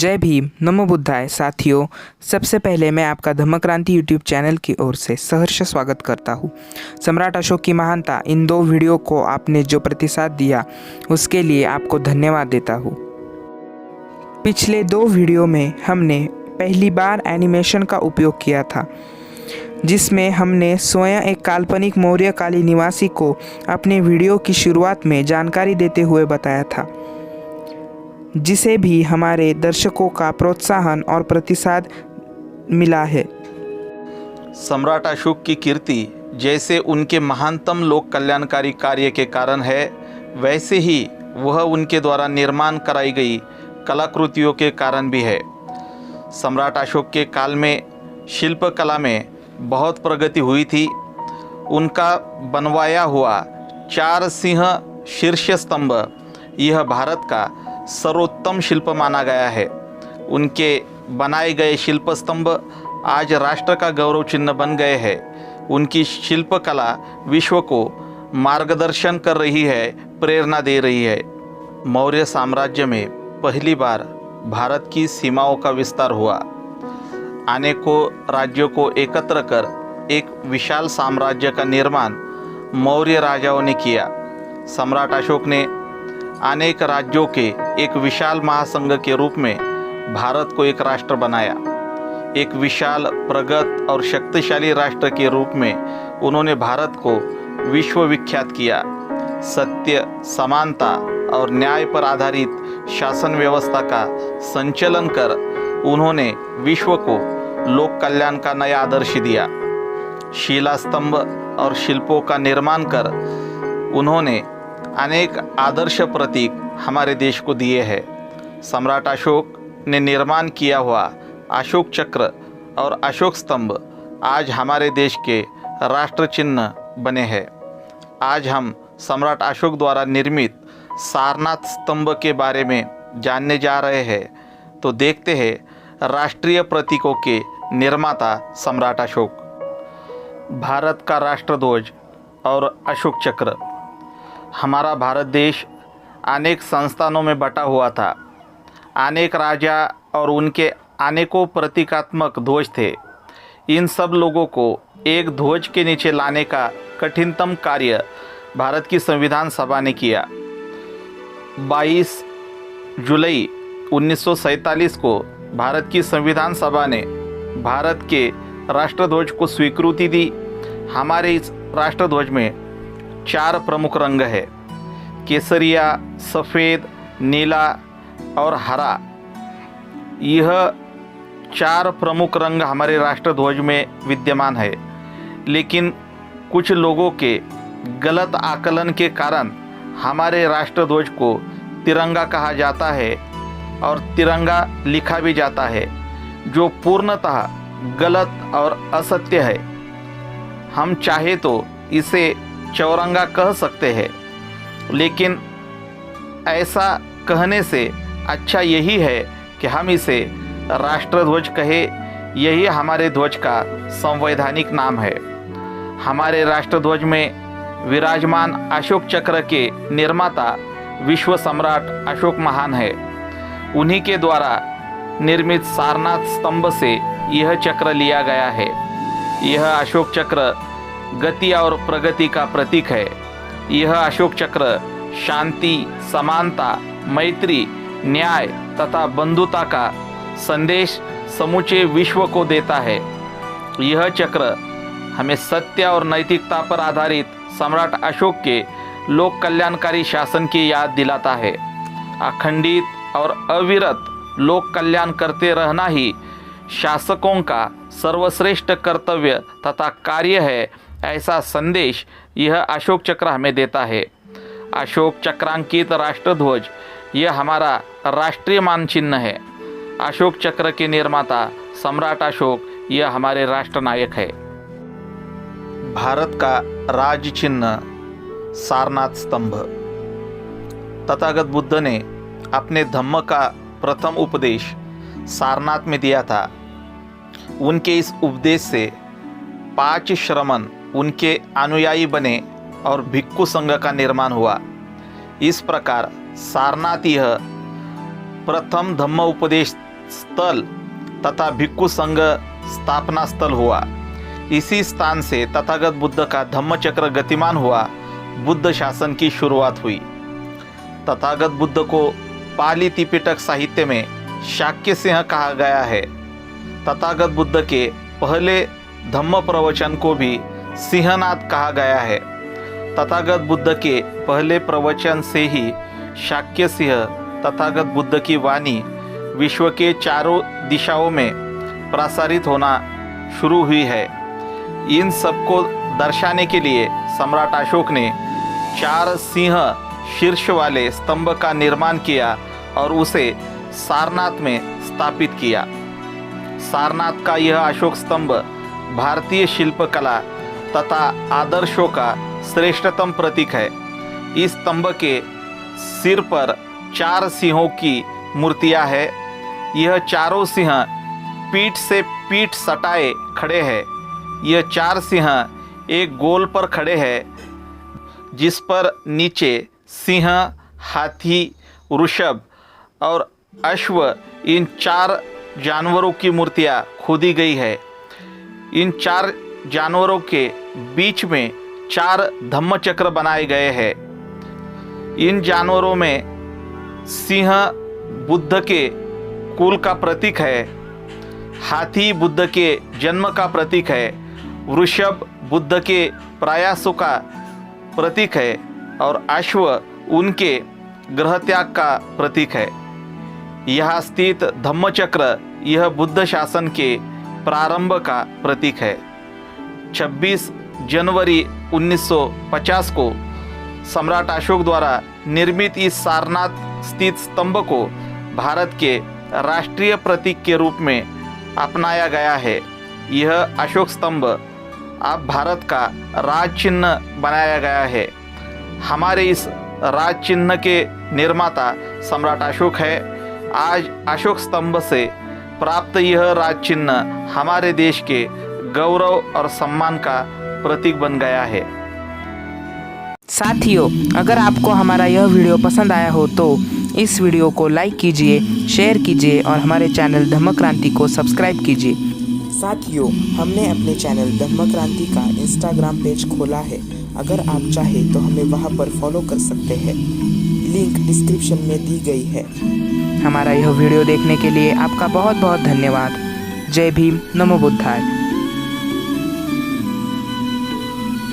जय भीम, नमो बुद्धाय। साथियों, सबसे पहले मैं आपका धम्मक्रांति यूट्यूब चैनल की ओर से सहर्ष स्वागत करता हूँ। सम्राट अशोक की महानता, इन दो वीडियो को आपने जो प्रतिसाद दिया उसके लिए आपको धन्यवाद देता हूँ। पिछले दो वीडियो में हमने पहली बार एनिमेशन का उपयोग किया था, जिसमें हमने स्वयं एक काल्पनिक मौर्यकालीन निवासी को अपने वीडियो की शुरुआत में जानकारी देते हुए बताया था, जिसे भी हमारे दर्शकों का प्रोत्साहन और प्रतिसाद मिला है। सम्राट अशोक की कीर्ति जैसे उनके महानतम लोक कल्याणकारी कार्य के कारण है, वैसे ही वह उनके द्वारा निर्माण कराई गई कलाकृतियों के कारण भी है। सम्राट अशोक के काल में शिल्प कला में बहुत प्रगति हुई थी। उनका बनवाया हुआ 4 सिंह शीर्ष स्तंभ यह भारत का सर्वोत्तम शिल्प माना गया है। उनके बनाए गए शिल्प स्तंभ आज राष्ट्र का गौरव चिन्ह बन गए हैं। उनकी शिल्प कला विश्व को मार्गदर्शन कर रही है, प्रेरणा दे रही है। मौर्य साम्राज्य में पहली बार भारत की सीमाओं का विस्तार हुआ। अनेकों राज्यों को एकत्र कर एक विशाल साम्राज्य का निर्माण मौर्य राजाओं ने किया। सम्राट अशोक ने अनेक राज्यों के एक विशाल महासंघ के रूप में भारत को एक राष्ट्र बनाया। एक विशाल, प्रगत और शक्तिशाली राष्ट्र के रूप में उन्होंने भारत को विश्व विख्यात किया। सत्य, समानता और न्याय पर आधारित शासन व्यवस्था का संचालन कर उन्होंने विश्व को लोक कल्याण का नया आदर्श दिया। शिला स्तंभ और शिल्पों का निर्माण कर उन्होंने अनेक आदर्श प्रतीक हमारे देश को दिए हैं। सम्राट अशोक ने निर्माण किया हुआ अशोक चक्र और अशोक स्तंभ आज हमारे देश के राष्ट्र चिन्ह बने हैं। आज हम सम्राट अशोक द्वारा निर्मित सारनाथ स्तंभ के बारे में जानने जा रहे हैं। तो देखते हैं राष्ट्रीय प्रतीकों के निर्माता सम्राट अशोक। भारत का राष्ट्रध्वज और अशोक चक्र। हमारा भारत देश अनेक संस्थानों में बटा हुआ था। अनेक राजा और उनके अनेकों प्रतीकात्मक ध्वज थे। इन सब लोगों को एक ध्वज के नीचे लाने का कठिनतम कार्य भारत की संविधान सभा ने किया। 22 जुलाई 1947 को भारत की संविधान सभा ने भारत के राष्ट्रध्वज को स्वीकृति दी। हमारे इस राष्ट्रध्वज में 4 प्रमुख रंग है: केसरिया, सफ़ेद, नीला और हरा। यह 4 प्रमुख रंग हमारे राष्ट्रध्वज में विद्यमान है। लेकिन कुछ लोगों के गलत आकलन के कारण हमारे राष्ट्रध्वज को तिरंगा कहा जाता है और तिरंगा लिखा भी जाता है, जो पूर्णतः गलत और असत्य है। हम चाहे तो इसे चौरंगा कह सकते हैं, लेकिन ऐसा कहने से अच्छा यही है कि हम इसे राष्ट्रध्वज कहे। यही हमारे ध्वज का संवैधानिक नाम है। हमारे राष्ट्रध्वज में विराजमान अशोक चक्र के निर्माता विश्व सम्राट अशोक महान है। उन्हीं के द्वारा निर्मित सारनाथ स्तंभ से यह चक्र लिया गया है। यह अशोक चक्र गति और प्रगति का प्रतीक है। यह अशोक चक्र शांति, समानता, मैत्री, न्याय तथा बंधुता का संदेश समूचे विश्व को देता है। यह चक्र हमें सत्य और नैतिकता पर आधारित सम्राट अशोक के लोक कल्याणकारी शासन की याद दिलाता है। अखंडित और अविरत लोक कल्याण करते रहना ही शासकों का सर्वश्रेष्ठ कर्तव्य तथा कार्य है, ऐसा संदेश यह अशोक चक्र हमें देता है। अशोक चक्रांकित राष्ट्रध्वज यह हमारा राष्ट्रीय मानचिन्ह है। अशोक चक्र के निर्माता सम्राट अशोक यह हमारे राष्ट्रनायक है। भारत का राज चिन्ह सारनाथ स्तंभ। तथागत बुद्ध ने अपने धम्म का प्रथम उपदेश सारनाथ में दिया था। उनके इस उपदेश से 5 श्रमण उनके अनुयायी बने और भिक्खु संघ का निर्माण हुआ। इस प्रकार सारनाथ यह प्रथम धम्म उपदेश स्थल तथा भिक्षु संघ स्थापना स्थल हुआ। इसी स्थान से तथागत बुद्ध का धम्मचक्र गतिमान हुआ बुद्ध शासन की शुरुआत हुई। तथागत बुद्ध को पाली त्रिपिटक साहित्य में शाक्य सिंह कहा गया है। तथागत बुद्ध के पहले धम्म प्रवचन को भी सिंहनाद कहा गया है। तथागत बुद्ध के पहले प्रवचन से ही शाक्य सिंह तथागत बुद्ध की वाणी विश्व के चारों दिशाओं में प्रसारित होना शुरू हुई है। इन सबको दर्शाने के लिए सम्राट अशोक ने 4 सिंह शीर्ष वाले स्तंभ का निर्माण किया और उसे सारनाथ में स्थापित किया। सारनाथ का यह अशोक स्तंभ भारतीय शिल्पकला तथा आदर्शों का श्रेष्ठतम प्रतीक है। इस स्तंभ के सिर पर 4 सिंहों की मूर्तियां हैं। यह चारों सिंह पीठ से पीठ सटाए खड़े हैं। यह 4 सिंह एक गोल पर खड़े हैं, जिस पर नीचे सिंह, हाथी, वृषभ और अश्व इन 4 जानवरों की मूर्तियां खोदी गई है। इन 4 जानवरों के बीच में 4 धम्मचक्र बनाए गए हैं। इन जानवरों में सिंह बुद्ध के कुल का प्रतीक है, हाथी बुद्ध के जन्म का प्रतीक है, वृषभ बुद्ध के प्रयासों का प्रतीक है और अश्व उनके ग्रह त्याग का प्रतीक है। यहाँ स्थित धम्मचक्र यह बुद्ध शासन के प्रारंभ का प्रतीक है। 26 जनवरी 1950 को सम्राट अशोक द्वारा निर्मित इस सारनाथ स्थित स्तंभ को भारत के राष्ट्रीय प्रतीक के रूप में अपनाया गया है। यह अशोक स्तंभ अब भारत का राज चिन्ह बनाया गया है। हमारे इस राज चिन्ह के निर्माता सम्राट अशोक है। आज अशोक स्तंभ से प्राप्त यह राज चिन्ह हमारे देश के गौरव और सम्मान का प्रतीक बन गया है। साथियों, अगर आपको हमारा यह वीडियो पसंद आया हो तो इस वीडियो को लाइक कीजिए, शेयर कीजिए और हमारे चैनल धम्म क्रांति को सब्सक्राइब कीजिए। साथियों, हमने अपने चैनल धम्म क्रांति का इंस्टाग्राम पेज खोला है। अगर आप चाहें तो हमें वहां पर फॉलो कर सकते हैं। लिंक डिस्क्रिप्शन में दी गई है। हमारा यह वीडियो देखने के लिए आपका बहुत बहुत धन्यवाद। जय भीम, नमो बुद्धाय।